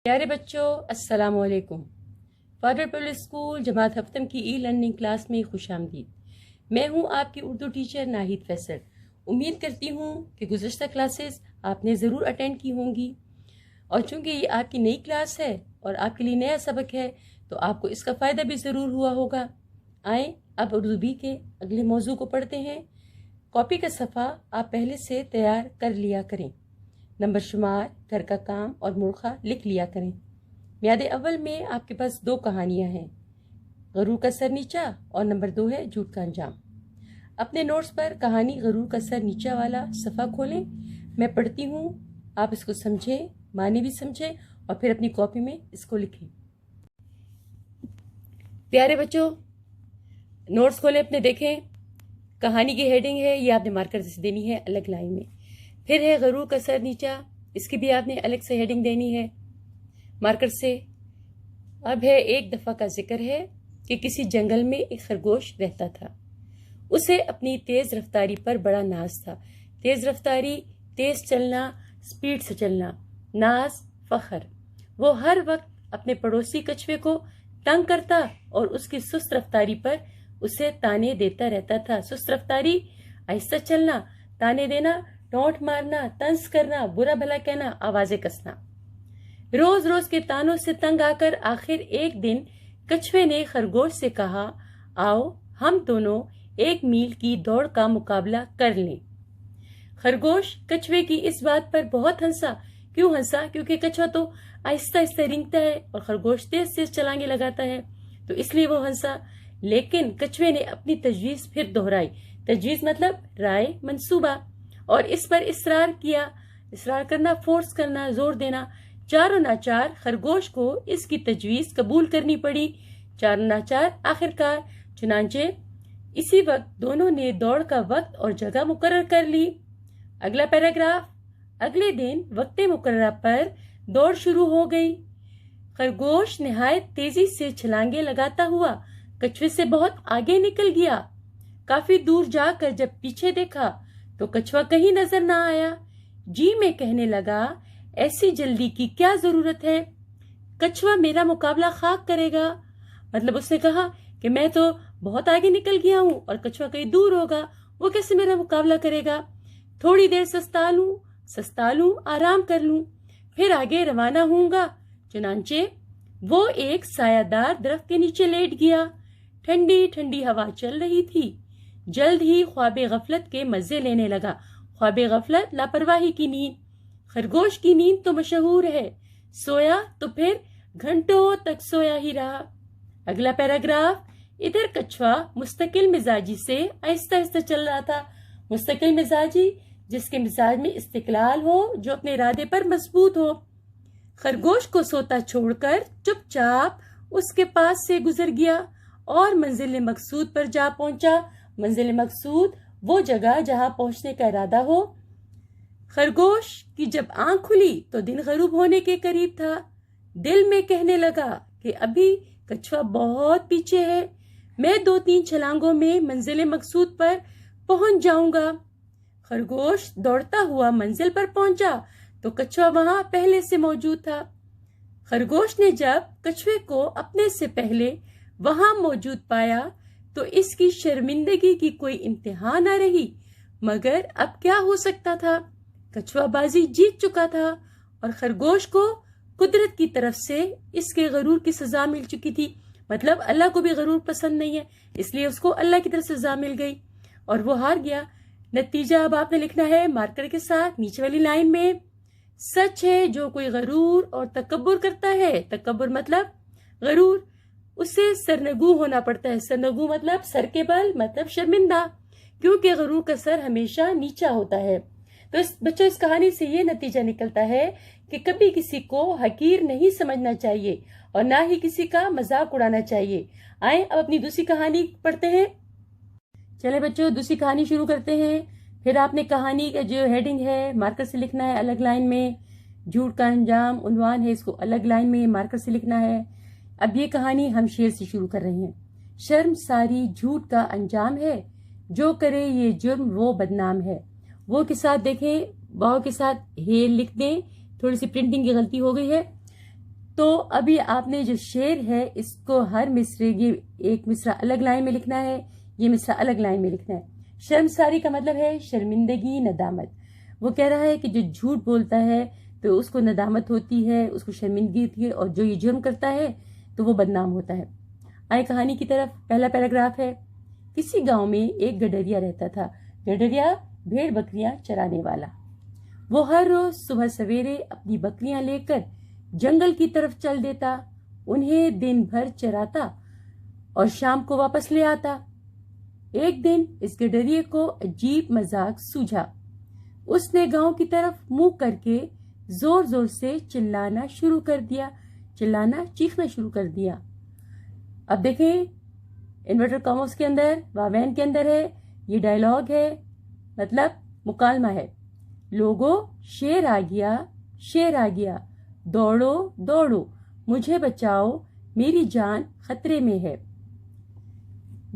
پیارے بچوں، السلام علیکم۔ فارورڈ پبلک اسکول جماعت ہفتم کی ای لرننگ کلاس میں خوش آمدید۔ میں ہوں آپ کی اردو ٹیچر ناہید فیصل۔ امید کرتی ہوں کہ گزشتہ کلاسز آپ نے ضرور اٹینڈ کی ہوں گی، اور چونکہ یہ آپ کی نئی کلاس ہے اور آپ کے لیے نیا سبق ہے تو آپ کو اس کا فائدہ بھی ضرور ہوا ہوگا۔ آئیں اب اردو بی کے اگلے موضوع کو پڑھتے ہیں۔ کاپی کا صفحہ آپ پہلے سے تیار کر لیا کریں، نمبر شمار، گھر کا کام اور مرخہ لکھ لیا کریں۔ میعاد اول میں آپ کے پاس 2 کہانیاں ہیں، غرور کا سر نیچا اور نمبر 2 ہے جھوٹ کا انجام۔ اپنے نوٹس پر کہانی غرور کا سر نیچا والا صفحہ کھولیں، میں پڑھتی ہوں، آپ اس کو سمجھیں، معنی بھی سمجھیں اور پھر اپنی کاپی میں اس کو لکھیں۔ پیارے بچوں، نوٹس کھولیں اپنے، دیکھیں کہانی کی ہیڈنگ ہے، یہ آپ نے مارکر سے دینی ہے الگ لائن میں۔ پھر ہے غرور کا سر نیچا، اس کی بھی آپ نے الگ سے ہیڈنگ دینی ہے مارکر سے۔ اب ہے ایک دفعہ کا ذکر ہے کہ کسی جنگل میں ایک خرگوش رہتا تھا۔ اسے اپنی تیز رفتاری پر بڑا ناز تھا۔ تیز رفتاری، تیز چلنا، سپیڈ سے چلنا، ناز، فخر۔ وہ ہر وقت اپنے پڑوسی کچھوے کو تنگ کرتا اور اس کی سست رفتاری پر اسے تانے دیتا رہتا تھا۔ سست رفتاری، آہستہ چلنا، تانے دینا، ٹونٹ مارنا، طنز کرنا، برا بھلا کہنا، آوازیں کسنا۔ روز روز کے تانوں سے تنگ آ کر آخر ایک دن کچھوے نے خرگوش سے کہا، آؤ ہم دونوں 1 میل کی دوڑ کا مقابلہ کر لیں۔ خرگوش کچھوے کی اس بات پر بہت ہنسا۔ کیوں ہنسا؟ کیونکہ کچھوا تو آہستہ آہستہ رینگتا ہے اور خرگوش تیز تیز چھلانگیں لگاتا ہے، تو اس لیے وہ ہنسا۔ لیکن کچھوے نے اپنی تجویز پھر دہرائی۔ تجویز مطلب رائے، منصوبہ، اور اس پر اصرار کیا۔ اصرار کرنا، فورس کرنا، زور دینا۔ چاروں ناچار خرگوش کو اس کی تجویز قبول کرنی پڑی۔ چاروں ناچار آخرکار، چنانچہ اسی وقت دونوں نے دوڑ کا وقت اور جگہ مقرر کر لی۔ اگلا پیراگراف۔ اگلے دن وقت مقررہ پر دوڑ شروع ہو گئی۔ خرگوش نہایت تیزی سے چھلانگیں لگاتا ہوا کچھوے سے بہت آگے نکل گیا۔ کافی دور جا کر جب پیچھے دیکھا تو کچھوا کہیں نظر نہ آیا۔ جی میں کہنے لگا، ایسی جلدی کی کیا ضرورت ہے؟ کچھوا میرا مقابلہ خاک کرے گا۔ مطلب اس نے کہا کہ میں تو بہت آگے نکل گیا ہوں اور کچھوا کہیں دور ہوگا، وہ کیسے میرا مقابلہ کرے گا؟ تھوڑی دیر سستا لوں، آرام کر لوں، پھر آگے روانہ ہوں گا۔ چنانچہ وہ ایک سایہ دار درخت کے نیچے لیٹ گیا۔ ٹھنڈی ٹھنڈی ہوا چل رہی تھی۔ جلد ہی خواب غفلت کے مزے لینے لگا۔ خواب غفلت، لاپرواہی کی نیند۔ خرگوش کی نیند تو مشہور ہے، سویا تو پھر گھنٹوں تک سویا ہی رہا۔ اگلا پیراگراف۔ ادھر کچھوا مستقل مزاجی سے آہستہ آہستہ چل رہا تھا۔ مستقل مزاجی، جس کے مزاج میں استقلال ہو، جو اپنے ارادے پر مضبوط ہو۔ خرگوش کو سوتا چھوڑ کر چپ چاپ اس کے پاس سے گزر گیا اور منزل مقصود پر جا پہنچا۔ منزل مقصود، وہ جگہ جہاں پہنچنے کا ارادہ ہو۔ خرگوش کی جب آنکھ کھلی تو دن غروب ہونے کے قریب تھا۔ دل میں کہنے لگا کہ ابھی کچھوا بہت پیچھے ہے، میں 2-3 چھلانگوں میں منزل مقصود پر پہنچ جاؤں گا۔ خرگوش دوڑتا ہوا منزل پر پہنچا تو کچھوا وہاں پہلے سے موجود تھا۔ خرگوش نے جب کچھوے کو اپنے سے پہلے وہاں موجود پایا تو اس کی شرمندگی کی کوئی انتہا نہ رہی، مگر اب کیا ہو سکتا تھا؟ کچھوا بازی جیت چکا تھا اور خرگوش کو قدرت کی طرف سے اس کے غرور کی سزا مل چکی تھی۔ مطلب اللہ کو بھی غرور پسند نہیں ہے، اس لیے اس کو اللہ کی طرف سے سزا مل گئی اور وہ ہار گیا۔ نتیجہ اب آپ نے لکھنا ہے مارکر کے ساتھ نیچے والی لائن میں۔ سچ ہے جو کوئی غرور اور تکبر کرتا ہے، تکبر مطلب غرور، اسے سرنگو ہونا پڑتا ہے۔ سرنگو مطلب سر کے بل، مطلب شرمندہ، کیونکہ غرور کا سر ہمیشہ نیچا ہوتا ہے۔ تو بچوں، اس کہانی سے یہ نتیجہ نکلتا ہے کہ کبھی کسی کو حقیر نہیں سمجھنا چاہیے اور نہ ہی کسی کا مذاق اڑانا چاہیے۔ آئیں اب اپنی دوسری کہانی پڑھتے ہیں۔ چلے بچوں، دوسری کہانی شروع کرتے ہیں۔ پھر آپ نے کہانی کا جو ہیڈنگ ہے مارکر سے لکھنا ہے الگ لائن میں۔ جھوٹ کا انجام عنوان ہے، اس کو الگ لائن میں مارکر سے لکھنا ہے۔ اب یہ کہانی ہم شعر سے شروع کر رہے ہیں۔ شرم ساری جھوٹ کا انجام ہے، جو کرے یہ جرم وہ بدنام ہے۔ وہ کے ساتھ دیکھیں، واؤ کے ساتھ ہیل لکھ دیں، تھوڑی سی پرنٹنگ کی غلطی ہو گئی ہے۔ تو ابھی آپ نے جو شعر ہے اس کو ہر مصرے، یہ ایک مصرع الگ لائن میں لکھنا ہے، یہ مصرع الگ لائن میں لکھنا ہے۔ شرمساری کا مطلب ہے شرمندگی، ندامت۔ وہ کہہ رہا ہے کہ جو جھوٹ بولتا ہے تو اس کو ندامت ہوتی ہے، اس کو شرمندگی ہوتی ہے، اور جو یہ جرم کرتا ہے تو وہ بدنام ہوتا ہے۔ آئے کہانی کی طرف۔ پہلا پیراگراف ہے، کسی گاؤں میں ایک گڈریا رہتا تھا۔ گڈریا بھیڑ بکریاں چرانے والا۔ وہ ہر روز صبح سویرے اپنی بکریاں لے کر جنگل کی طرف چل دیتا، انہیں دن بھر چراتا اور شام کو واپس لے آتا۔ ایک دن اس گڈریے کو عجیب مذاق سوجھا۔ اس نے گاؤں کی طرف منہ کر کے زور زور سے چلانا چیخنا شروع کر دیا۔ اب دیکھیں انورٹر کاماس کے اندر، واوین کے اندر ہے، یہ ڈائیلاگ ہے، مطلب مکالمہ ہے۔ لوگوں، شیر آ گیا، شیر آ گیا، دوڑو دوڑو، مجھے بچاؤ، میری جان خطرے میں ہے۔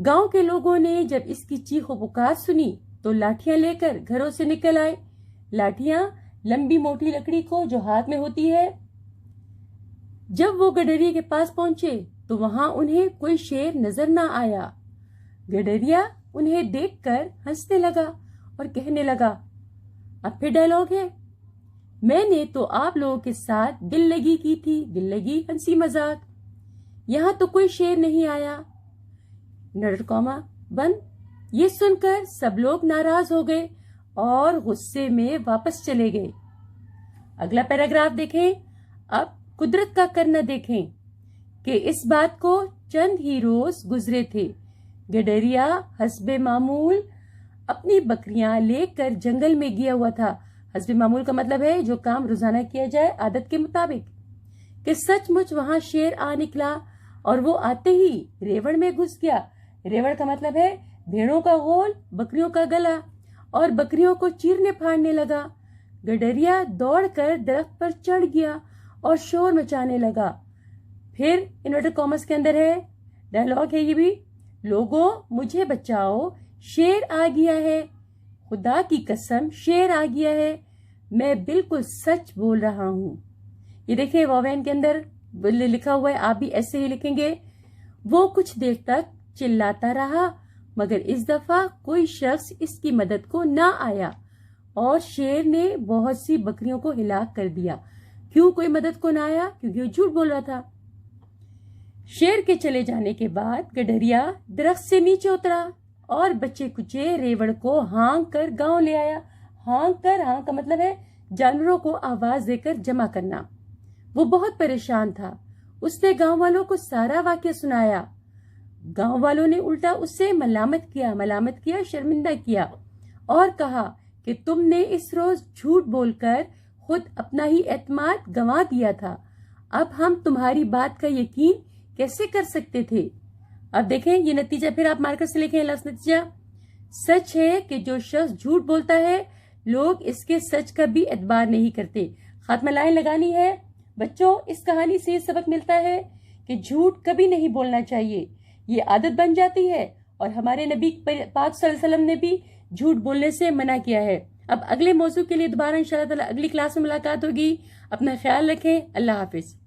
گاؤں کے لوگوں نے جب اس کی چیخ و پکار سنی تو لاٹھیاں لے کر گھروں سے نکل آئے۔ لاٹھیاں لمبی موٹی لکڑی کو جو ہاتھ میں ہوتی ہے۔ جب وہ گڈریے کے پاس پہنچے تو وہاں انہیں کوئی شیر نظر نہ آیا۔ گڈریا انہیں دیکھ کر ہنسنے لگا اور کہنے لگا، اب پھر ڈائیلاگ ہے، میں نے تو آپ لوگوں کے ساتھ دل لگی کی تھی، دل لگی ہنسی مذاق، یہاں تو کوئی شیر نہیں آیا۔ نڈر کاما بند۔ یہ سن کر سب لوگ ناراض ہو گئے اور غصے میں واپس چلے گئے۔ اگلا پیراگراف دیکھیں۔ اب قدرت کا کرنا دیکھیں کہ اس بات کو چند ہی روز گزرے تھے۔ گڈریا حسب معمول اپنی بکریاں لے کر جنگل میں گیا ہوا تھا۔ حسب معمول کا مطلب ہے جو کام روزانہ کیا جائے عادت کے مطابق، کہ سچ مچ وہاں شیر آ نکلا اور وہ آتے ہی ریوڑ میں گھس گیا۔ ریوڑ کا مطلب ہے بھیڑوں کا غول، بکریوں کا گلا، اور بکریوں کو چیرنے پھاڑنے لگا۔ گڈریا دوڑ کر درخت پر چڑھ گیا اور شور مچانے لگا۔ پھر انورٹر کاماس کے اندر ہے، ڈائیلاگ ہے یہ بھی، لوگوں مجھے بچاؤ، شیر آ گیا ہے، خدا کی قسم شیر آ گیا ہے، میں بالکل سچ بول رہا ہوں۔ یہ دیکھیں واوین کے اندر لکھا ہوا ہے، آپ بھی ایسے ہی لکھیں گے۔ وہ کچھ دیر تک چلاتا رہا مگر اس دفعہ کوئی شخص اس کی مدد کو نہ آیا اور شیر نے بہت سی بکریوں کو ہلاک کر دیا۔ کیوں کوئی مدد کو نہ آیا؟ کیونکہ وہ جھوٹ بول رہا تھا۔ شیر کے چلے جانے کے بعد گڈریا درخت سے نیچے اترا اور بچے کچے ریوڑ کو ہانک کر گاؤں لے آیا۔ ہانک کا مطلب ہے جانوروں کو آواز دے کر جمع کرنا۔ وہ بہت پریشان تھا۔ اس نے گاؤں والوں کو سارا واقعہ سنایا۔ گاؤں والوں نے الٹا اس سے ملامت کیا، شرمندہ کیا اور کہا کہ تم نے اس روز جھوٹ بول کر خود اپنا ہی اعتماد گنوا دیا تھا، اب ہم تمہاری بات کا یقین کیسے کر سکتے تھے؟ اب دیکھیں یہ نتیجہ، پھر آپ مارکر سے لکھیں لفظ نتیجہ۔ سچ ہے کہ جو شخص جھوٹ بولتا ہے لوگ اس کے سچ کا بھی اعتبار نہیں کرتے۔ خاتمہ لائن لگانی ہے۔ بچوں اس کہانی سے یہ سبق ملتا ہے کہ جھوٹ کبھی نہیں بولنا چاہیے، یہ عادت بن جاتی ہے، اور ہمارے نبی پاک صلی اللہ علیہ وسلم نے بھی جھوٹ بولنے سے منع کیا ہے۔ اب اگلے موضوع کے لیے دوبارہ انشاءاللہ تعالی اگلی کلاس میں ملاقات ہوگی۔ اپنا خیال رکھیں۔ اللہ حافظ۔